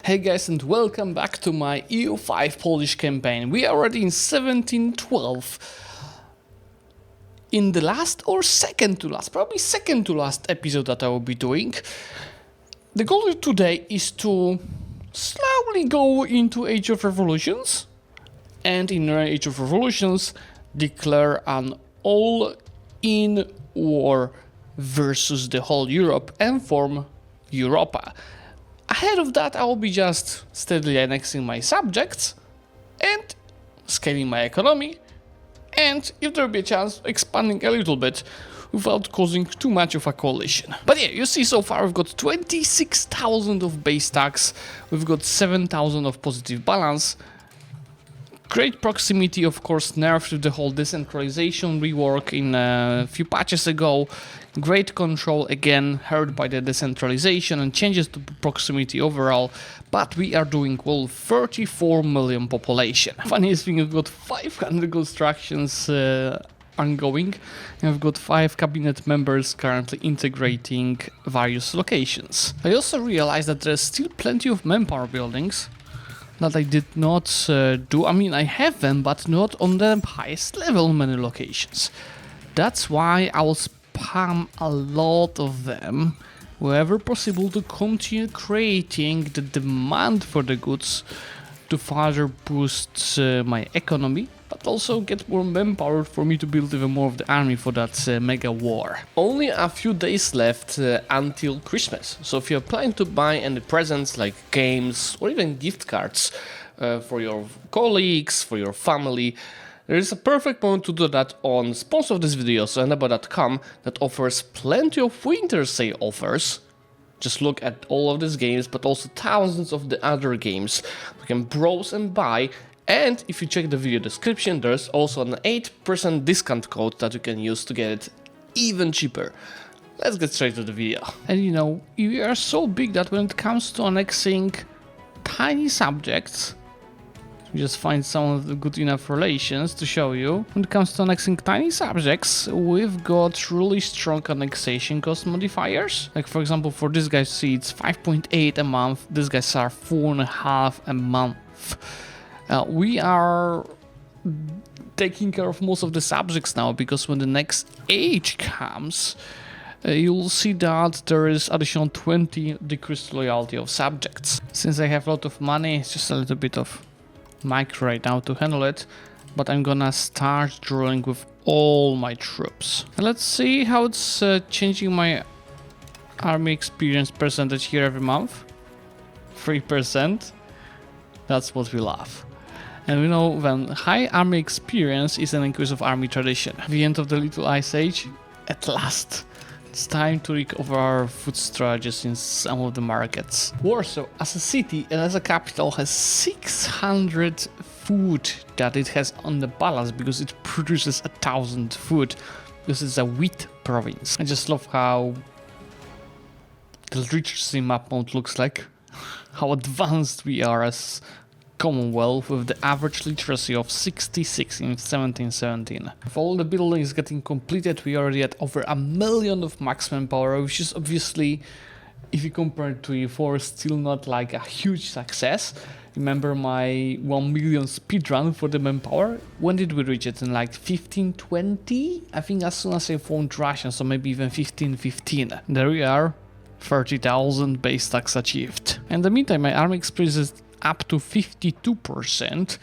Hey guys, and welcome back to my EU5 Polish campaign. We are already in 1712. In the last or second to last, probably second to last episode that I will be doing, the goal today is to slowly go into Age of Revolutions, and in Age of Revolutions declare an all-in war versus the whole Europe and form Europa. Ahead of that, I will be just steadily annexing my subjects and scaling my economy, and if there will be a chance, expanding a little bit without causing too much of a coalition. But yeah, you see, so far we've got 26,000 of base tax, we've got 7,000 of positive balance. Great proximity, of course, nerfed with the whole decentralization rework in a few patches ago. Great control, again, hurt by the decentralization and changes to proximity overall. But we are doing well, 34 million population. Funniest thing, we've got 500 constructions ongoing, and we've got 5 cabinet members currently integrating various locations. I also realized that there's still plenty of manpower buildings that I did not do. I mean, I have them, but not on the highest level in many locations. That's why I will spam a lot of them wherever possible to continue creating the demand for the goods to further boost my economy, but also get more manpower for me to build even more of the army for that mega war. Only a few days left until Christmas, so if you're planning to buy any presents like games or even gift cards for your colleagues, for your family, there is a perfect moment to do that on sponsor of this video, so eneba.com, that offers plenty of winter sale offers. Just look at all of these games, but also thousands of the other games you can browse and buy. And if you check the video description, there's also an 8% discount code that you can use to get it even cheaper. Let's get straight to the video. And you know, we are so big that when it comes to annexing tiny subjects, we just find some of the good enough relations to show you. When it comes to annexing tiny subjects, we've got really strong annexation cost modifiers. Like for example, for this guy, see, it's 5.8 a month. These guys are 4.5 a month. We are taking care of most of the subjects now, because when the next age comes, you'll see that there is additional 20 decreased loyalty of subjects. Since I have a lot of money, it's just a little bit of micro right now to handle it, but I'm gonna start drawing with all my troops. And let's see how it's changing my army experience percentage here every month. 3%. That's what we love. And we know when high army experience is an increase of army tradition. At the end of the Little Ice Age, at last, it's time to recover our food strategies in some of the markets. Warsaw, as a city and as a capital, has 600 food that it has on the balance because it produces 1,000 food, because it's a wheat province. I just love how the literacy map mode looks like, how advanced we are as Commonwealth, with the average literacy of 66 in 1717. With all the buildings getting completed, we are already at over 1 million of maximum power, which is obviously, if you compare it to EU4, still not like a huge success. Remember my 1 million speedrun for the manpower? When did we reach it? In like 1520? I think as soon as I found Russia, so maybe even 1515. There we are, 30,000 base tax achieved. In the meantime, my army experiences up to 52%,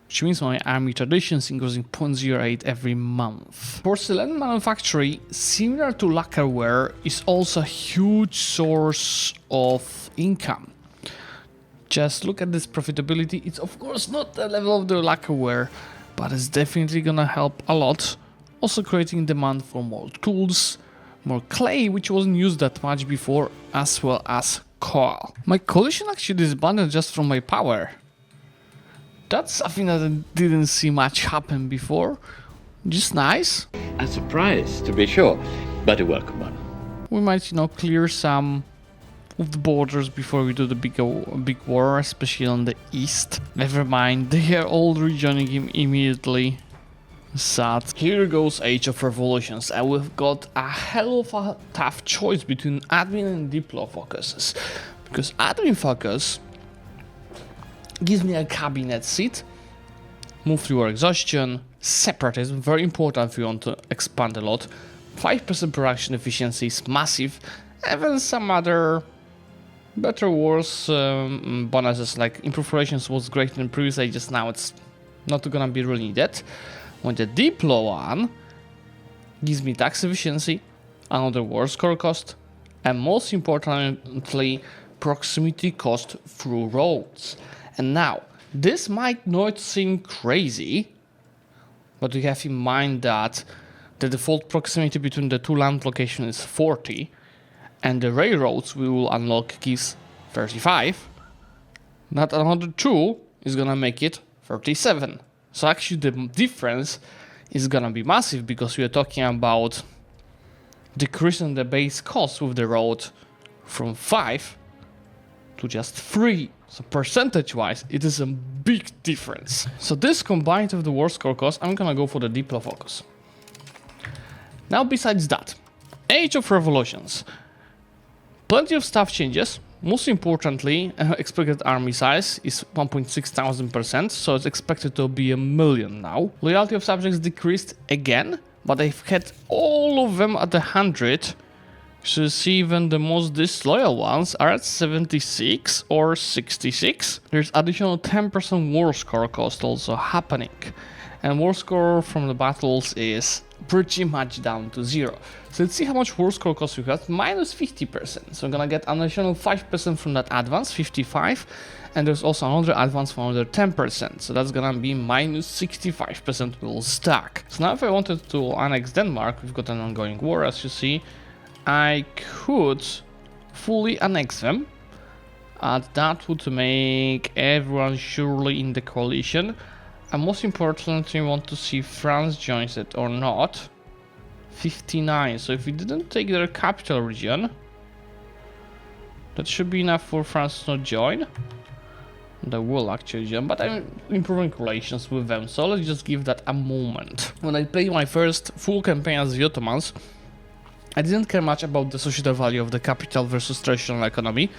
which means my army tradition is increasing 0.08 every month. Porcelain manufacturing, similar to lacquerware, is also a huge source of income. Just look at this profitability. It's of course not the level of the lacquerware, but it's definitely gonna help a lot. Also creating demand for more tools, more clay, which wasn't used that much before, as well as coal. My coalition actually disbanded just from my power. That's something that I didn't see much happen before. Just nice. A surprise, to be sure, but a welcome one. We might, you know, clear some of the borders before we do the big war, especially on the east. Never mind, they are all rejoining him immediately. Sad. Here goes Age of Revolutions, and we've got a hell of a tough choice between admin and diplo focuses. Because admin focus Gives me a cabinet seat. Move through exhaustion. Separatism, very important if you want to expand a lot. 5% production efficiency is massive. And then some other better, worse bonuses, like improved relations was great in previous ages, now it's not gonna be really needed. When the Diplo one gives me tax efficiency, another war score cost, and most importantly, proximity cost through roads. And now, this might not seem crazy, but you have in mind that the default proximity between the two land locations is 40, and the railroads we will unlock gives 35. That another 2 is gonna make it 37. So actually the difference is gonna be massive, because we are talking about decreasing the base cost with the road from 5 to just 3. So percentage-wise, it is a big difference. So this combined with the war score cost, I'm gonna go for the Diplo focus. Now besides that, Age of Revolutions. Plenty of stuff changes. Most importantly, expected army size is 1,600%, so it's expected to be 1 million now. Loyalty of subjects decreased again, but I've had all of them at 100. So you see, even the most disloyal ones are at 76 or 66. There's additional 10% war score cost also happening. And war score from the battles is pretty much down to 0. So let's see how much war score cost we got. Minus 50%. So I'm gonna get an additional 5% from that advance, 55. And there's also another advance for another 10%. So that's gonna be minus 65% will stack. So now if I wanted to annex Denmark, we've got an ongoing war, as you see. I could fully annex them. And that would make everyone surely in the coalition. And most importantly, I want to see if France joins it or not. 59. So if we didn't take their capital region, that should be enough for France to not join. They will actually join, but I'm improving relations with them, so let's just give that a moment. When I played my first full campaign as the Ottomans, I didn't care much about the societal value of the capital versus traditional economy,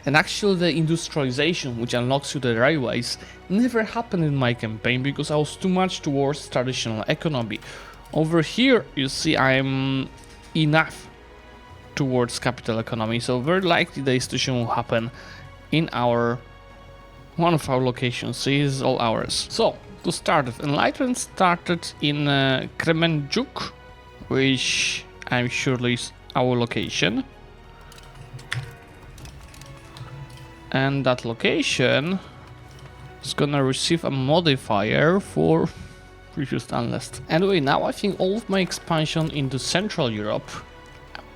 and actually the industrialization, which unlocks you the railways, never happened in my campaign because I was too much towards traditional economy. Over here, you see I'm enough towards capital economy, so very likely the institution will happen in one of our locations, so it is all ours. So, to start with, Enlightenment started in Kremenchuk, which I'm surely is our location. And that location is gonna receive a modifier for refused unlist. Anyway, now I think all of my expansion into Central Europe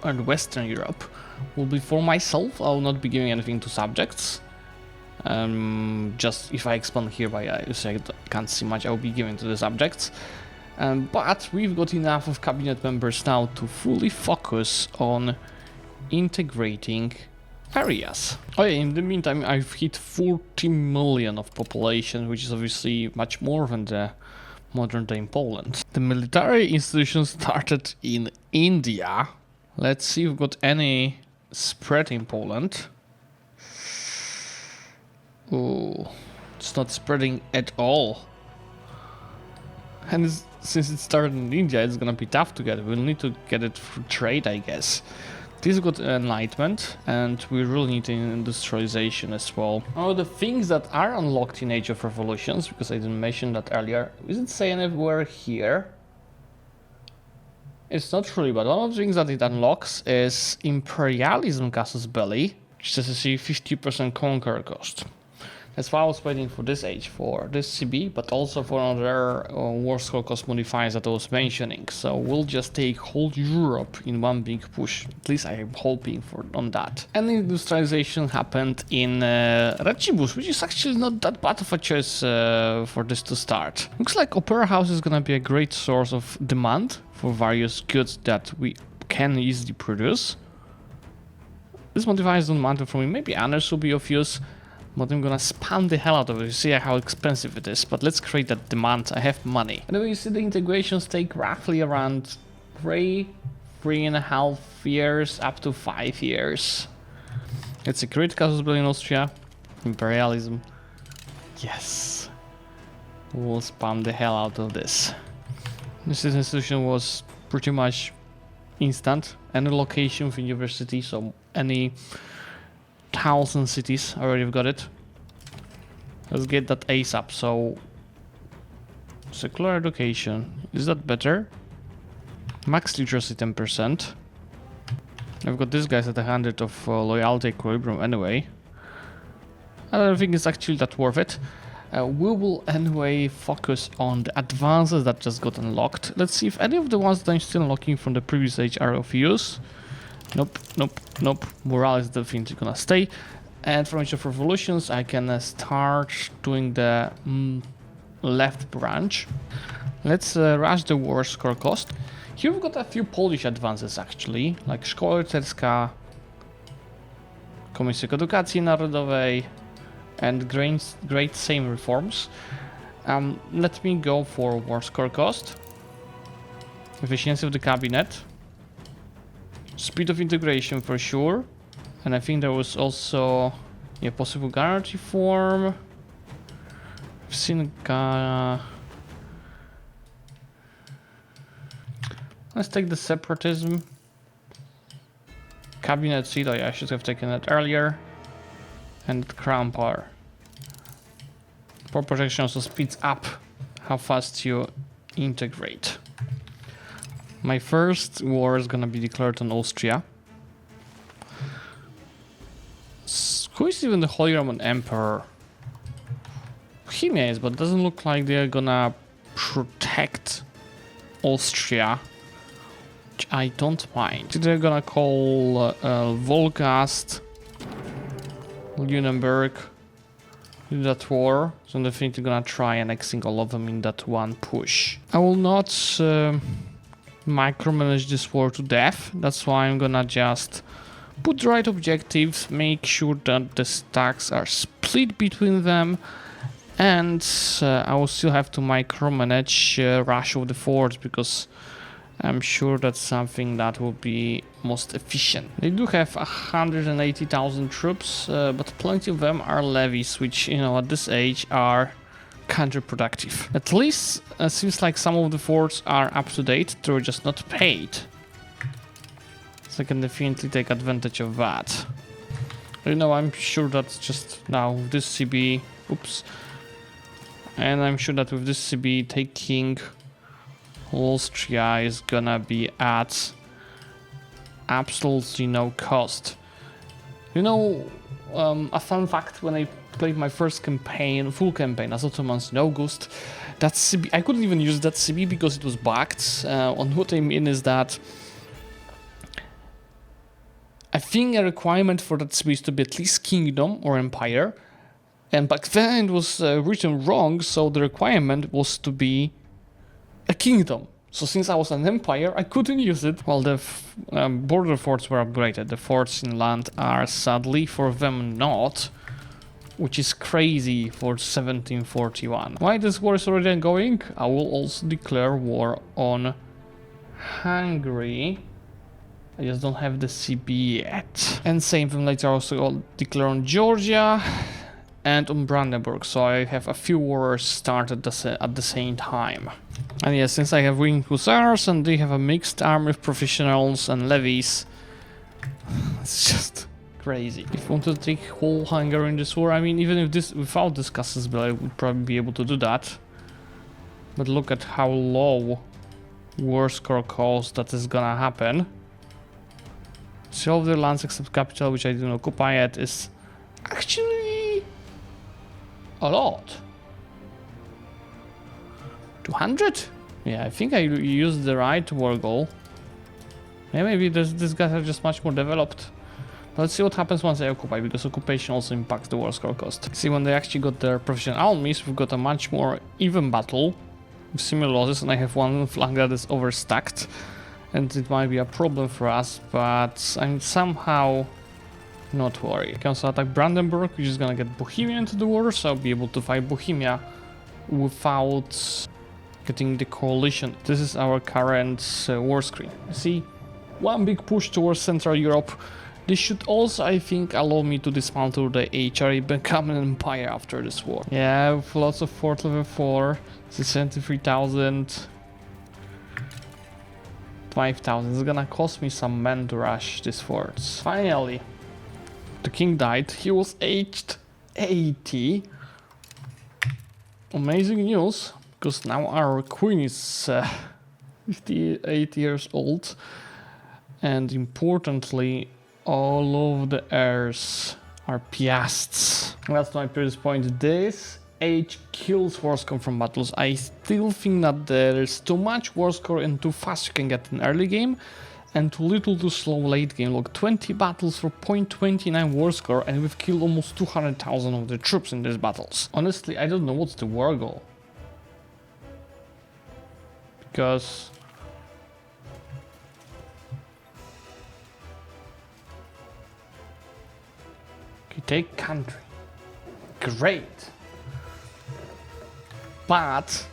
and Western Europe will be for myself. I will not be giving anything to subjects. Just if I expand here by I can't see much, I will be giving to the subjects. But we've got enough of cabinet members now to fully focus on integrating areas. Oh yeah, in the meantime, I've hit 40 million of population, which is obviously much more than the modern day Poland. The military institution started in India. Let's see if we've got any spread in Poland. Oh, it's not spreading at all. And since it started in India, it's gonna be tough to get. We'll need to get it through trade, I guess. This got enlightenment, and we really need industrialization as well. Oh, the things that are unlocked in Age of Revolutions, because I didn't mention that earlier, is it saying anywhere here? It's not really, but one of the things that it unlocks is Imperialism Casus Belli, which says to see 50% conquer cost. That's why I was waiting for this age, for this CB, but also for other war score cost modifiers that I was mentioning. So we'll just take whole Europe in one big push. At least I am hoping on that. And industrialization happened in Racibus, which is actually not that bad of a choice for this to start. Looks like Opera House is gonna be a great source of demand for various goods that we can easily produce. This modifiers don't matter for me. Maybe others will be of use. But I'm gonna spam the hell out of it. You see how expensive it is, but let's create that demand. I have money. Anyway, you see the integrations take roughly around 3.5 years up to 5 years. It's a great casus belli in Austria. Imperialism. Yes. We'll spam the hell out of this. This institution was pretty much instant. Any location of university, so any towns and cities, I already got it. Let's get that ASAP. So, secular education, is that better? Max literacy 10%. I've got this guy's at 100 of loyalty equilibrium anyway. I don't think it's actually that worth it. We will anyway focus on the advances that just got unlocked. Let's see if any of the ones that I'm still unlocking from the previous age are of use. Nope, nope, nope. Morale is definitely gonna stay. And from Age of Revolutions, I can start doing the left branch. Let's rush the war score cost. Here we've got a few Polish advances actually, like Szkoła Rycerska, Komisja Edukacji Narodowej, and great Sejm reforms. Let me go for war score cost, efficiency of the cabinet, speed of integration for sure, and I think there was also a possible guarantee form. I've seen let's take the separatism. Cabinet seat, oh yeah, I should have taken that earlier. And crown power. For protection also speeds up how fast you integrate. My first war is gonna be declared on Austria. Who is even the Holy Roman Emperor? Bohemia is, but it doesn't look like they're gonna protect Austria, which I don't mind. They're gonna call Volgast, Lunenburg, do that war, so I'm definitely gonna try annexing all of them in that one push. I will not micromanage this war to death, that's why I'm gonna just put the right objectives, make sure that the stacks are split between them, and I will still have to micromanage rush of the forts, because I'm sure that's something that will be most efficient. They do have 180,000 troops, but plenty of them are levies, which, you know, at this age are counterproductive. At least seems like some of the forts are up to date, they're just not paid. So I can definitely take advantage of that. You know, I'm sure that just now with this CB, oops, and I'm sure that with this CB taking Austria is gonna be at absolutely no cost. You know, a fun fact, when I played my first campaign, full campaign as Ottomans in August, that CB, I couldn't even use that CB because it was bugged. On what I mean is that I think a requirement for that CB is to be at least kingdom or empire, and back then it was written wrong, so the requirement was to be a kingdom. So since I was an empire, I couldn't use it. Well, the border forts were upgraded. The forts inland are sadly for them not, which is crazy for 1741. Why this war is already ongoing? I will also declare war on Hungary. I just don't have the CB yet. And same thing later, also I'll declare on Georgia and on Brandenburg, so I have a few wars started at the same time. And yes, since I have winged hussars and they have a mixed army of professionals and levies, it's just crazy. If I wanted to take whole Hungary in this war, I mean, even if this without this Casus Belli, I would probably be able to do that. But look at how low war score cost that is gonna happen. So all of the lands except capital, which I didn't occupy yet, is actually a lot. 200? Yeah, I think I used the right war goal. Yeah, maybe these guys are just much more developed. But let's see what happens once I occupy, because occupation also impacts the war score cost. See, when they actually got their professional armies, we've got a much more even battle with similar losses, and I have one flank that is overstacked. And it might be a problem for us, but I'm somehow not worried. I can also attack Brandenburg, which is gonna get Bohemia into the war, so I'll be able to fight Bohemia without getting the coalition. This is our current war screen. You see, one big push towards Central Europe. This should also, I think, allow me to dismantle the HR and become an empire after this war. Yeah, with lots of fort level 4, 73,000, 5,000. It's gonna cost me some men to rush these forts. Finally, the king died. He was aged 80. Amazing news, because now our queen is 58 years old. And importantly, all of the heirs are piasts. That's my previous point. This age kills war score from battles. I still think that there's too much war score and too fast you can get in early game, and too little too slow late game. Look, 20 battles for 0.29 war score, and we've killed almost 200,000 of the troops in these battles. Honestly, I don't know what's the war goal. Because you take country. Great. But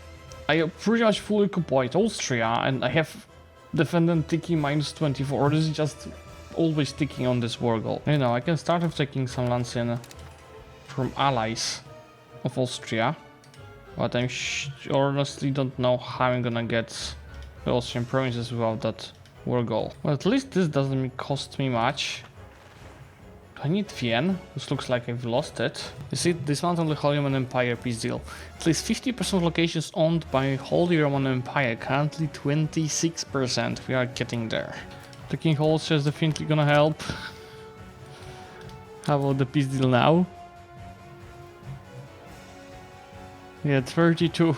I pretty much fully occupied Austria and I have defendant ticking -24, or is it just always ticking on this war goal? You know, I can start with taking some lands in from allies of Austria, but I honestly don't know how I'm gonna get the Austrian provinces without that war goal. Well, at least this doesn't cost me much. Do I need Vienna? This looks like I've lost it. You see, dismantle the Holy Roman Empire peace deal. At least 50% of locations owned by Holy Roman Empire, currently 26%. We are getting there. The King of Austria is definitely gonna help. How about the peace deal now? Yeah, 32.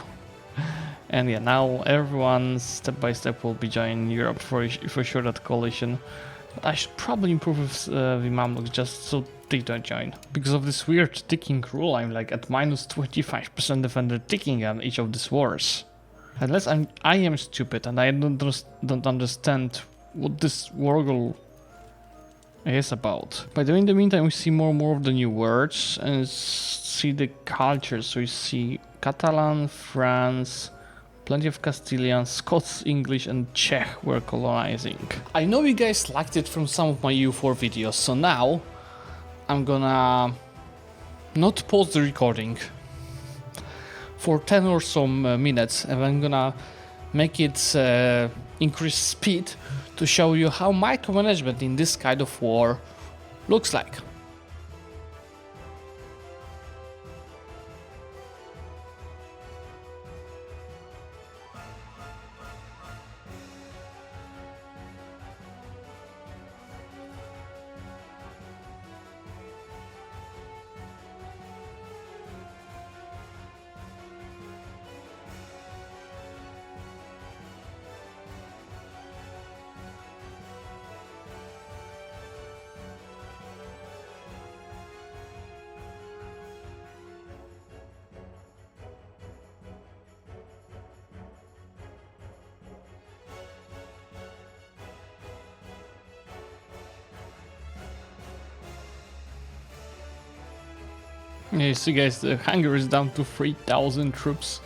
And yeah, now everyone step by step will be joining Europe for sure, that coalition. But I should probably improve with the Mamluks just so they don't join. Because of this weird ticking rule, I'm like at -25% defender ticking on each of these wars. Unless I am stupid and I don't understand what this war goal is about. By the way, in the meantime, we see more and more of the new words and see the cultures. So we see Catalan, France, plenty of Castilian, Scots, English and Czech were colonizing. I know you guys liked it from some of my EU4 videos, so now I'm gonna not pause the recording for 10 or so minutes, and I'm gonna make it increase speed to show you how micromanagement in this kind of war looks like. Yeah, you see guys, Hungary is down to 3,000 troops.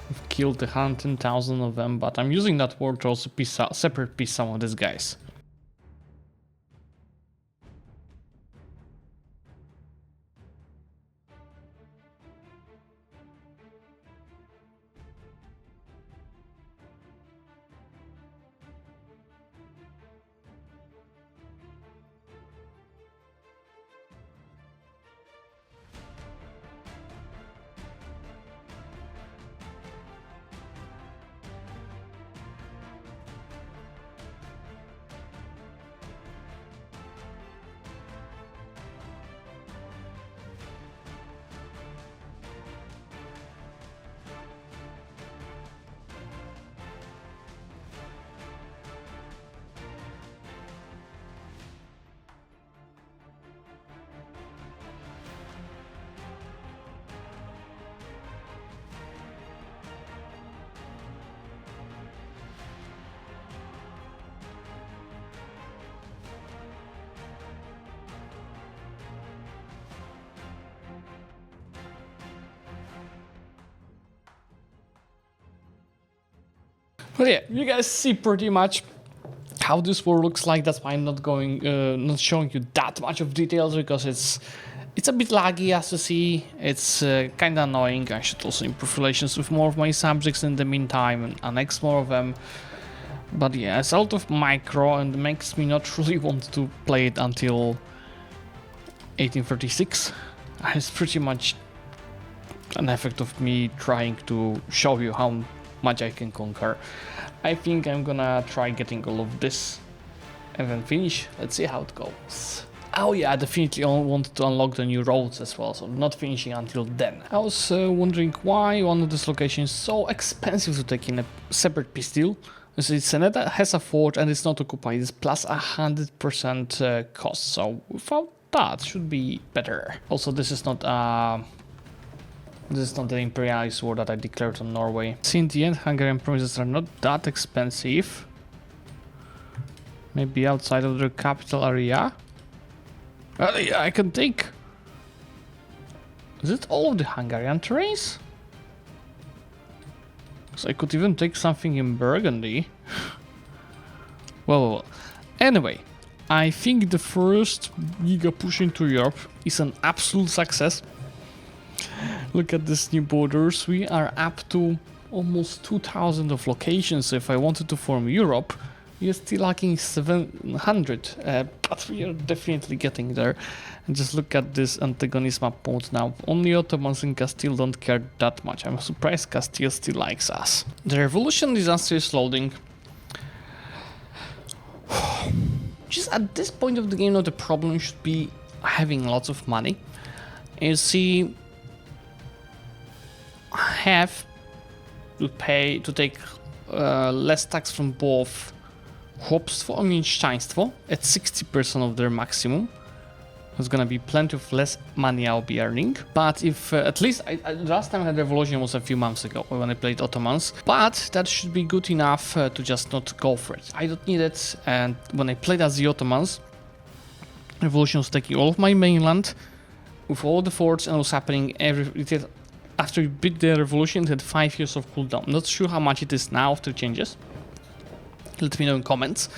We've killed 110,000 of them, but I'm using that war to also separate piece some of these guys. But yeah, you guys see pretty much how this war looks like. That's why I'm not not showing you that much of details, because it's a bit laggy, as you see. It's kind of annoying. I should also improve relations with more of my subjects in the meantime and annex more of them. But yeah, it's a lot of micro and makes me not really want to play it until 1836. It's pretty much an effect of me trying to show you how much I can conquer. I think I'm gonna try getting all of this and then finish. Let's see how it goes. Oh yeah, I definitely wanted to unlock the new roads as well, so not finishing until then. I was wondering why one of this location is so expensive to take in a separate peace deal. So it's has a fort and it's not occupied. It's plus 100% cost, so without that should be better. Also, this is not the imperialist war that I declared on Norway. See, in the end, Hungarian provinces are not that expensive. Maybe outside of their capital area. Yeah, I can take. Is it all of the Hungarian terrains? So I could even take something in Burgundy. Well. Anyway, I think the first giga push into Europe is an absolute success. Look at these new borders. We are up to almost 2,000 of locations. So if I wanted to form Europe, we are still lacking 700, but we are definitely getting there. And just look at this antagonist map mode now. Only Ottomans and Castile don't care that much. I'm surprised Castile still likes us. The revolution disaster is loading. Just at this point of the game, the problem should be having lots of money. You see, I have to take less tax from both chłopstwo and mieszczaństwo at 60% of their maximum. There's gonna be plenty of less money I'll be earning. But if at least last time I had revolution was a few months ago when I played Ottomans. But that should be good enough to just not go for it. I don't need it. And when I played as the Ottomans, revolution was taking all of my mainland with all the forts, and it was happening after you beat the revolution. It had 5 years of cooldown. Not sure how much it is now after changes. Let me know in comments,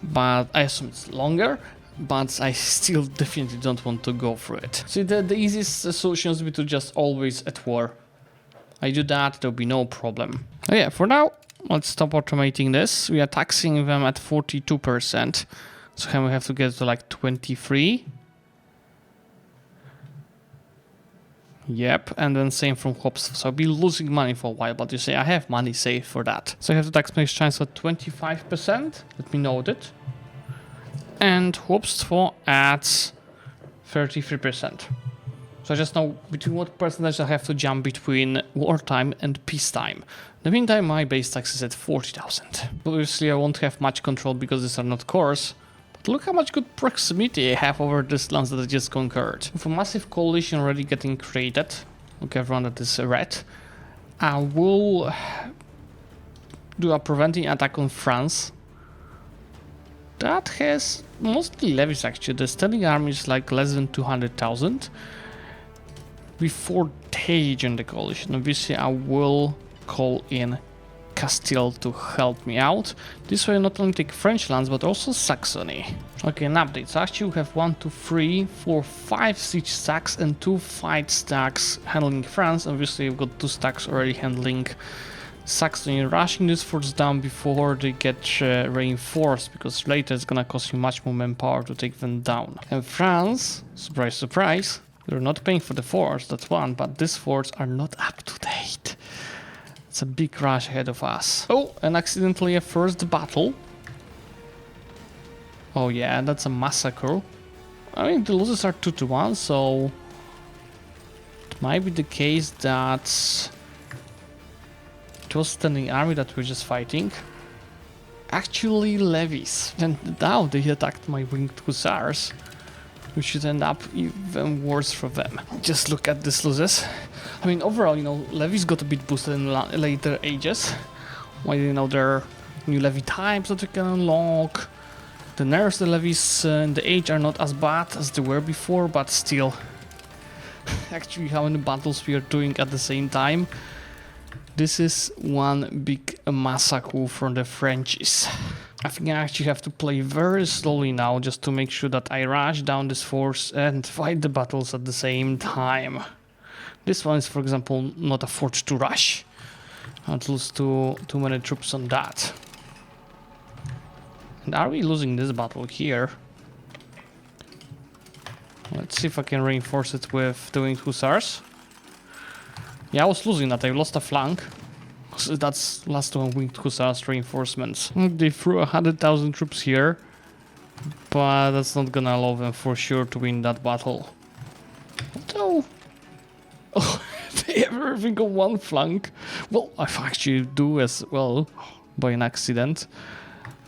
but I assume it's longer, but I still definitely don't want to go through it. See, the easiest solution would be to just always at war. I do that, there'll be no problem. Oh yeah, for now, let's stop automating this. We are taxing them at 42%, so we have to get to like 23. Yep, and then same from chłopstwo. So I'll be losing money for a while, but you say I have money saved for that. So I have to tax my chance at 25%. Let me note it. And chłopstwo at 33%. So I just know between what percentage I have to jump between wartime and peacetime. In the meantime, my base tax is at 40,000. Obviously, I won't have much control because these are not cores. Look how much good proximity I have over this lands that I just conquered. With a massive coalition already getting created, look everyone that is red, I will do a preventing attack on France. That has mostly levies actually. The standing army is like less than 200,000. Before they join the coalition, obviously I will call in Castile to help me out. This way I not only take French lands but also Saxony. Okay, an update. So actually we have 1, 2, 3, 4, 5 siege stacks and 2 fight stacks handling France. Obviously we've got 2 stacks already handling Saxony, rushing these forts down before they get reinforced, because later it's gonna cost you much more manpower to take them down. And France, surprise surprise, they're not paying for the forts, that's one, but these forts are not up to date. It's a big rush ahead of us. Oh, and accidentally a first battle. Oh yeah, that's a massacre. I mean, the losses are 2-1, so it might be the case that it was standing army that we're just fighting. Actually, levies. And now they attacked my winged hussars, which should end up even worse for them. Just look at these losses. I mean, overall, levies got a bit boosted in later ages. Why, there are new levy types that you can unlock. The nerfs, the levies in the age are not as bad as they were before, but still. Actually, how many battles we are doing at the same time. This is one big massacre from the Frenchies. I think I actually have to play very slowly now just to make sure that I rush down this force and fight the battles at the same time. This one is, for example, not a force to rush. I'd lose too many troops on that. And are we losing this battle here? Let's see if I can reinforce it with the winged hussars. Yeah, I was losing that. I lost a flank. So that's last one winged hussars reinforcements. They threw 100,000 troops here, but that's not gonna allow them for sure to win that battle. So, oh, they have everything on one flank. Well, I actually do as well by an accident,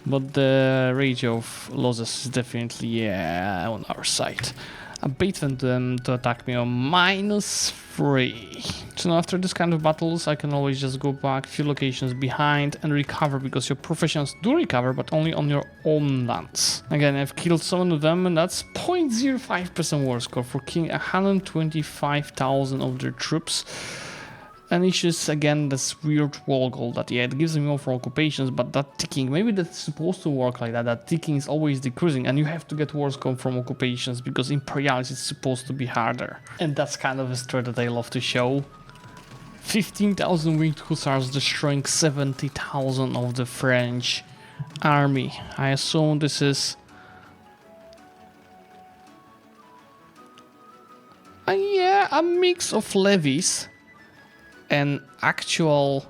but the ratio of losses is definitely on our side. I baited them to attack me on -3. So now after this kind of battles, I can always just go back a few locations behind and recover, because your professionals do recover, but only on your own lands. Again, I've killed some of them, and that's 0.05% war score for killing 125,000 of their troops. And it's just, again, this weird wall goal that, yeah, it gives me more for occupations, but that ticking, maybe that's supposed to work like that. That ticking is always decreasing, and you have to get war score from occupations, because Imperialis is supposed to be harder. And that's kind of a story that I love to show. 15,000 winged hussars destroying 70,000 of the French army. I assume this is... yeah, a mix of levies and actual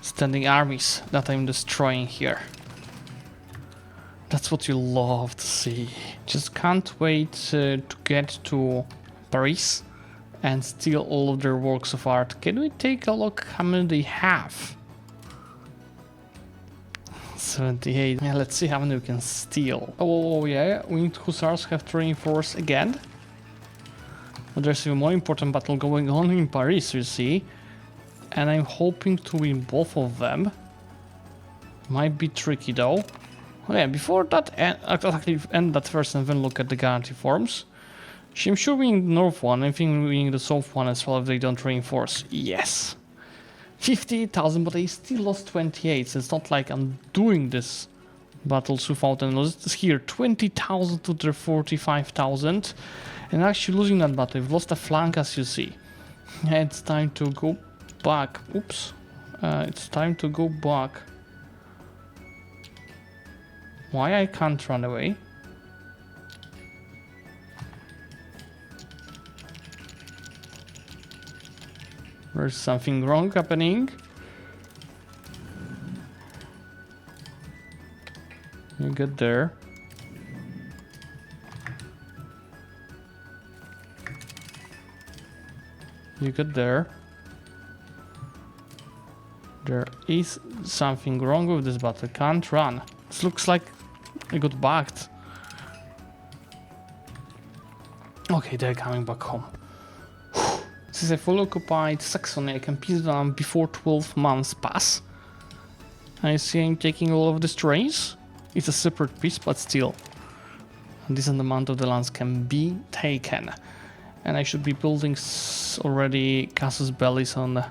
standing armies that I'm destroying here. That's what you love to see. Just can't wait to get to Paris and steal all of their works of art. Can we take a look how many they have? 78. Yeah, let's see how many we can steal. Oh yeah, winged hussars have to reinforce again. But there's even more important battle going on in Paris, you see. And I'm hoping to win both of them. Might be tricky though. Oh yeah, before that, end that first and then look at the guarantee forms. I'm sure winning the north one, I think winning the south one as well if they don't reinforce. Yes. 58,000, but I still lost 28, so it's not like I'm doing this battles without any losses. Here, 20,000 to their 45,000. And actually losing that battle, we've lost a flank as you see. Yeah, it's time to go back. Oops. It's time to go back. Why I can't run away? There's something wrong happening. You get there. You get there. There is something wrong with this battle. Can't run. This looks like I got backed. Okay, they're coming back home. Since I fully occupied Saxony, I can piece them before 12 months pass. I see I'm taking all of these terrains. It's a separate piece, but still. A decent amount of the lands can be taken. And I should be building already casus bellis on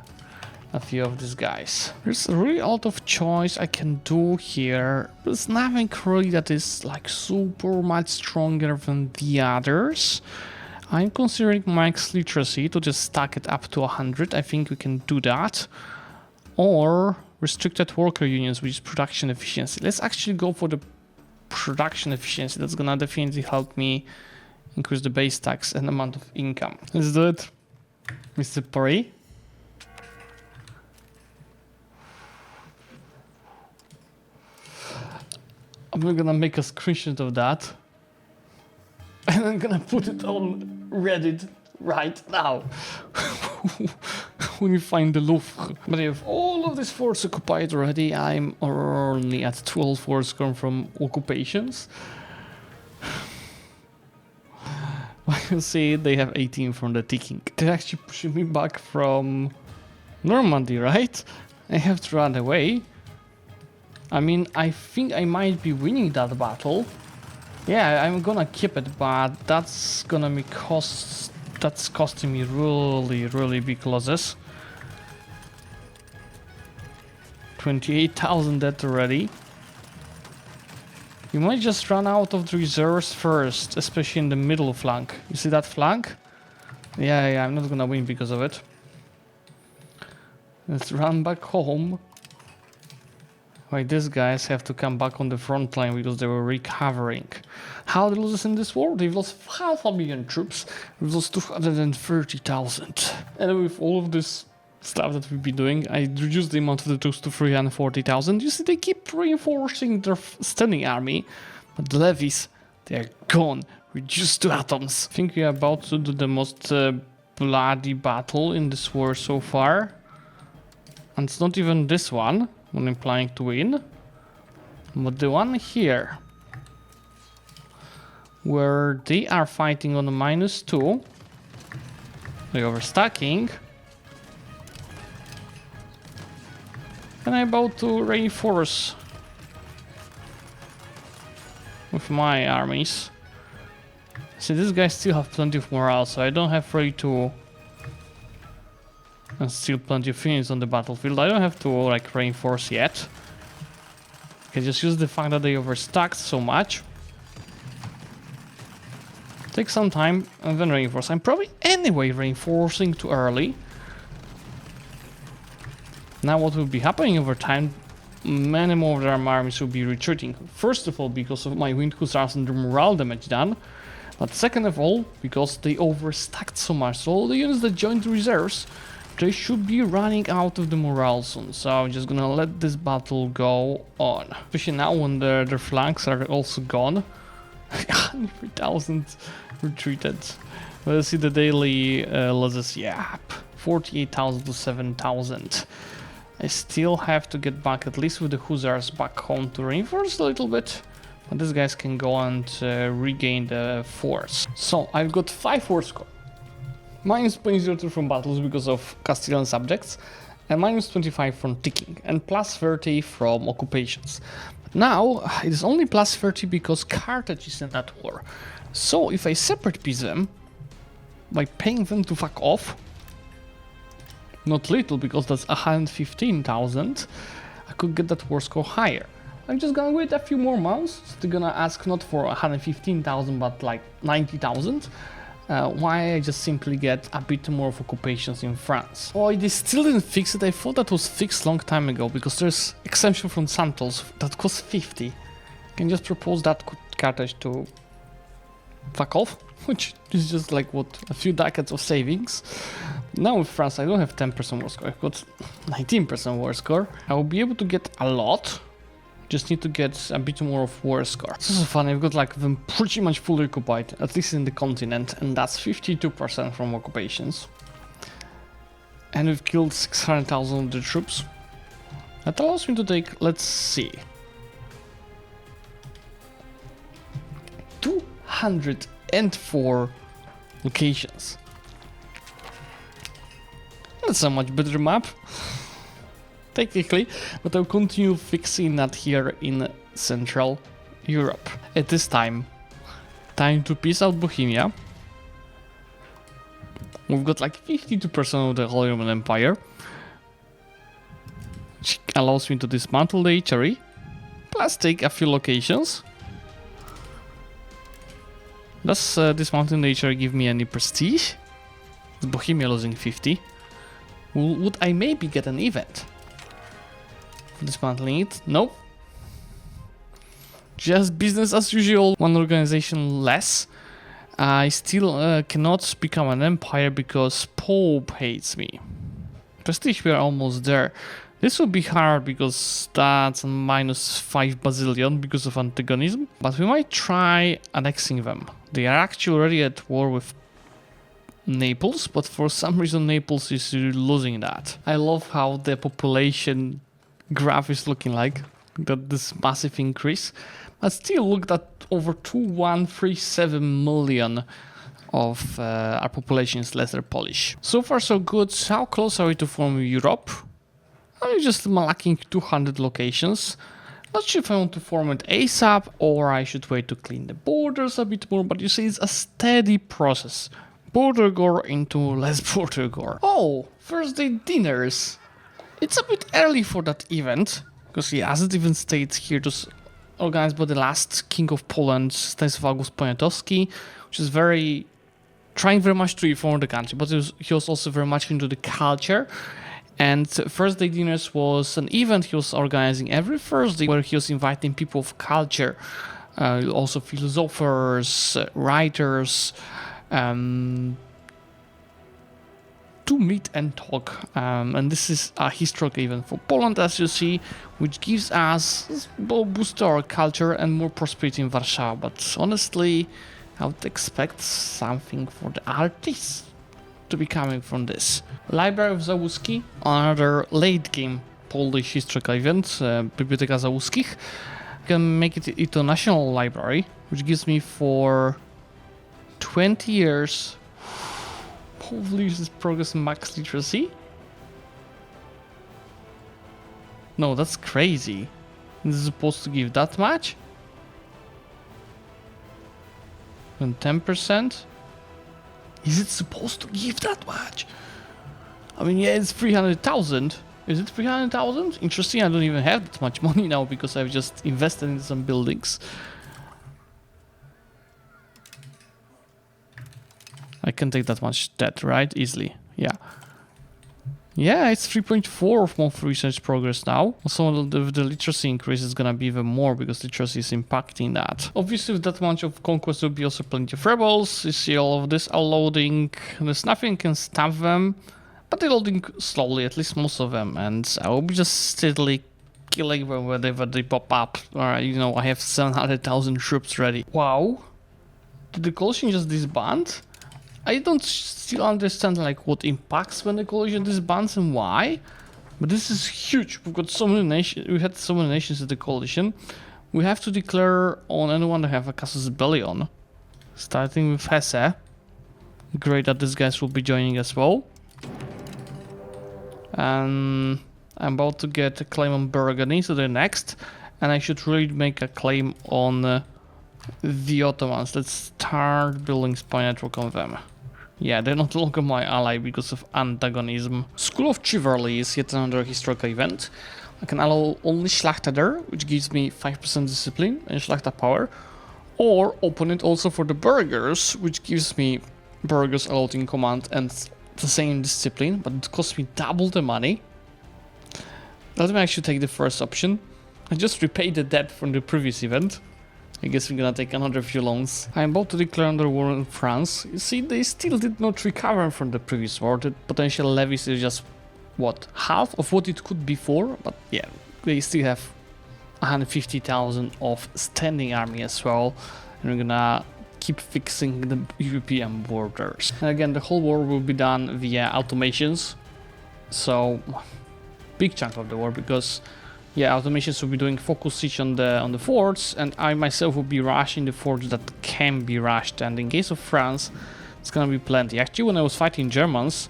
a few of these guys. There's really a lot of choice I can do here. There's nothing really that is like super much stronger than the others. I'm considering max literacy to just stack it up to 100. I think we can do that. Or restricted worker unions, which is production efficiency. Let's actually go for the production efficiency. That's gonna definitely help me increase the base tax and amount of income. Let's do it, Mr. Paris. I'm gonna make a screenshot of that. And I'm gonna put it on Reddit right now. When we find the Louvre. But if all of this force occupied already, I'm only at 12 force come from occupations. You see, they have 18 from the ticking. They're actually pushing me back from Normandy, right? I have to run away. I mean, I think I might be winning that battle. Yeah, I'm gonna keep it, but that's gonna be that's costing me really big losses. 28,000 dead already. You might just run out of the reserves first, especially in the middle flank. You see that flank? Yeah, I'm not gonna win because of it. Let's run back home. Wait, these guys have to come back on the front line because they were recovering. How they lose in this war? They've lost 500,000 troops. We've lost 230,000. And with all of this stuff that we've been doing, I reduced the amount of the troops to 340,000. You see, they keep reinforcing their standing army, but the levies, they're gone, reduced to atoms. I think we are about to do the most bloody battle in this war so far. And it's not even this one, when I'm planning to win, but the one here, where they are fighting on a -2, they're overstacking. And I'm about to reinforce with my armies. See, these guys still have plenty of morale, so I don't have really to... And still plenty of units on the battlefield. I don't have to like reinforce yet. I can just use the fact that they overstacked so much. Take some time and then reinforce. I'm probably anyway reinforcing too early. Now what will be happening over time, many more of their armies will be retreating. First of all, because of my wind hussars and the morale damage done. But second of all, because they overstacked so much. So all the units that joined the reserves, they should be running out of the morale soon. So I'm just gonna let this battle go on. Especially now when their flanks are also gone. 100,000 retreated. Let's see the daily losses. Yeah, 48,000 to 7,000. I still have to get back, at least with the hussars, back home to reinforce a little bit. But these guys can go and regain the force. So I've got 5 war score. Minus 0.02 from battles because of Castilian subjects. And minus 25 from ticking. And plus 30 from occupations. But now it is only plus 30 because Carthage is in that war. So if I separate piece them by paying them to fuck off, not little, because that's 115,000, I could get that war score higher. I'm just gonna wait a few more months. Still gonna ask not for 115,000 but like 90,000. Why I just simply get a bit more of occupations in France. Oh, they still didn't fix it. I thought that was fixed long time ago, because there's exemption from Santos that costs 50. I can just propose that Carthage to fuck off, which is just like what, a few decades of savings. Now with France I don't have 10% war score, I've got 19% war score. I will be able to get a lot, just need to get a bit more of war score. This is fun, I've got like them pretty much fully occupied, at least in the continent, and that's 52% from occupations. And we've killed 600,000 of the troops. That allows me to take, let's see, 204 locations. That's a much better map, technically, but I'll continue fixing that here in Central Europe. At this time to peace out Bohemia. We've got like 52% of the Holy Roman Empire, which allows me to dismantle the HRE, plus take a few locations. Does dismantling the HRE give me any prestige? Is Bohemia losing 50? Would I maybe get an event for dismantling it? Nope. Just business as usual, one organization less. I still cannot become an empire because Pope hates me. Prestige, we are almost there. This will be hard because that's minus 5 Basilion because of antagonism, but we might try annexing them. They are actually already at war with Naples, but for some reason Naples is losing that. I love how the population graph is looking like, that this massive increase, but still look at over 2137 million of our population is lesser Polish. So far so good. How close are we to forming Europe? I'm just lacking 200 locations. Not sure if I want to form it ASAP or I should wait to clean the borders a bit more, but you see it's a steady process. Border gore into less border gore. Oh, Thursday dinners. It's a bit early for that event, because he hasn't even stayed here. It was organized by the last King of Poland, Stanisław August Poniatowski, which is trying very much to reform the country, but he was also very much into the culture. And Thursday Dinners was an event he was organizing every Thursday where he was inviting people of culture, also philosophers, writers, to meet and talk. And this is a historical event for Poland, as you see, which gives us boost our culture and more prosperity in Warsaw. But honestly, I would expect something for the artists to be coming from this. Library of Zlewikk, another late game Polish historical event, Biblioteka Załuskich. I can make it into a national library, which gives me for 20 years. Hopefully this progress max literacy. No, that's crazy. This is supposed to give that much? And 10%? Is it supposed to give that much? I mean, yeah, it's 300,000. Is it 300,000? Interesting, I don't even have that much money now because I've just invested in some buildings. I can take that much debt, right? Easily, yeah. Yeah, it's 3.4 of monthly research progress now. Also, the literacy increase is gonna be even more because literacy is impacting that. Obviously, with that much of conquest, there'll be also plenty of rebels. You see all of this are loading. There's nothing can stop them, but they're loading slowly, at least most of them. And I will be just steadily killing them whenever they pop up. Alright, you know, I have 700,000 troops ready. Wow. Did the coalition just disband? I don't still understand like what impacts when the coalition disbands and why, but this is huge. We've got so many nations. We had so many nations in the coalition. We have to declare on anyone that have a casus belli on, starting with Hesse. Great that these guys will be joining as well. And I'm about to get a claim on Burgundy, so they're next, and I should really make a claim on the Ottomans. Let's start building spy network on them. Yeah, they're not longer my ally because of antagonism. School of Chivalry is yet another historical event. I can allow only Schlachta there, which gives me 5% discipline and Schlachta power. Or open it also for the burghers, which gives me burghers allowed in command and the same discipline, but it costs me double the money. Let me actually take the first option. I just repaid the debt from the previous event. I guess we're gonna take another few loans. I'm about to declare another war in France. You see, they still did not recover from the previous war. The potential levies is just, what, half of what it could be before? But yeah, they still have 150,000 of standing army as well. And we're gonna keep fixing the European borders. And again, the whole war will be done via automations. So, big chunk of the war, because yeah, automations will be doing focus siege on the forts, and I myself will be rushing the forts that can be rushed. And in case of France, it's gonna be plenty. Actually, when I was fighting Germans,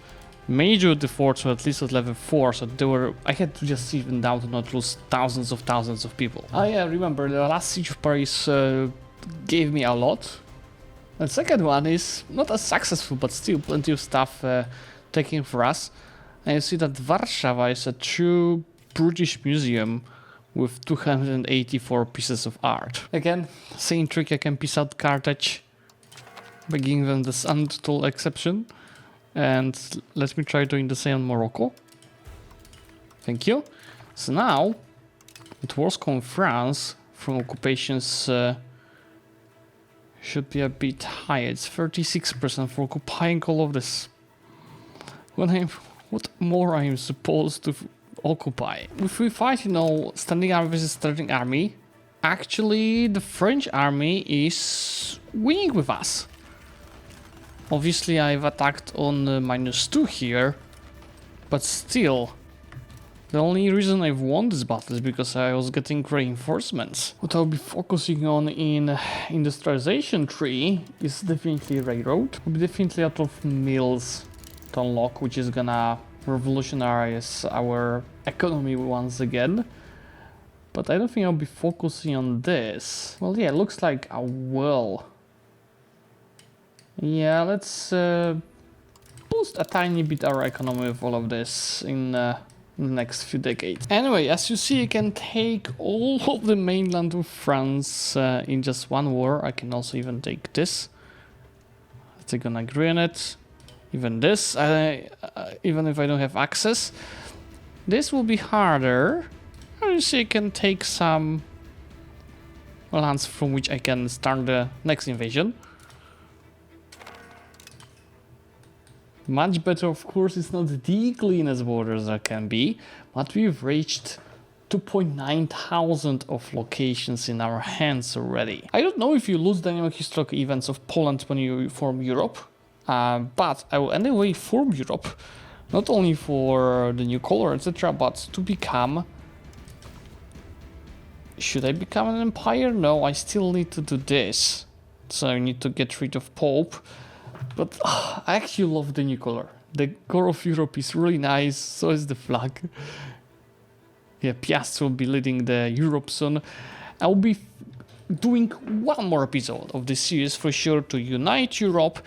major of the forts were at least at level 4, so I had to just siege them down to not lose thousands of people. Oh yeah, remember the last siege of Paris gave me a lot. The second one is not as successful, but still plenty of stuff taken for us. And you see that Warsaw is a true British museum with 284 pieces of art. Again, same trick, I can piece out Carthage by giving them this untold exception. And let me try doing the same on Morocco. Thank you. So now, it was con France from occupations should be a bit higher. It's 36% for occupying all of this. What more I am supposed to occupy? If we fight, you know, standing army versus standing army, actually the French army is winning with us. Obviously I've attacked on -2 here, but still, the only reason I've won this battle is because I was getting reinforcements. What I'll be focusing on in industrialization tree is definitely railroad. I'll be definitely out of mills to unlock, which is gonna revolutionize our economy once again. But I don't think I'll be focusing on this. Well, yeah, it looks like I will. Yeah, let's boost a tiny bit our economy with all of this in in the next few decades. Anyway, as you see, I can take all of the mainland of France in just one war. I can also even take this. They're gonna agree on it. Even this, even if I don't have access. This will be harder. As you see, I can take some lands from which I can start the next invasion. Much better, of course, it's not the cleanest borders there can be, but we've reached 2,900 of locations in our hands already. I don't know if you lose dynamic historical events of Poland when you form Europe, but I will anyway form Europe, not only for the new color, etc., but to become... Should I become an empire? No, I still need to do this. So I need to get rid of Pope. But I actually love the new color. The core of Europe is really nice, so is the flag. Yeah, Piast will be leading the Europe soon. I'll be doing one more episode of this series for sure to unite Europe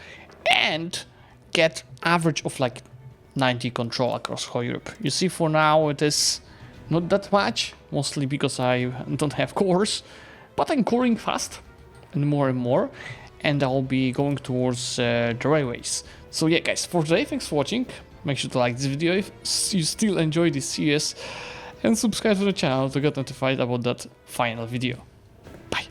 and get average of like 90 control across whole Europe. You see, for now it is not that much, mostly because I don't have cores, but I'm coring fast and more, and I'll be going towards the railways. So yeah, guys, for today, thanks for watching. Make sure to like this video if you still enjoy this series, and subscribe to the channel to get notified about that final video.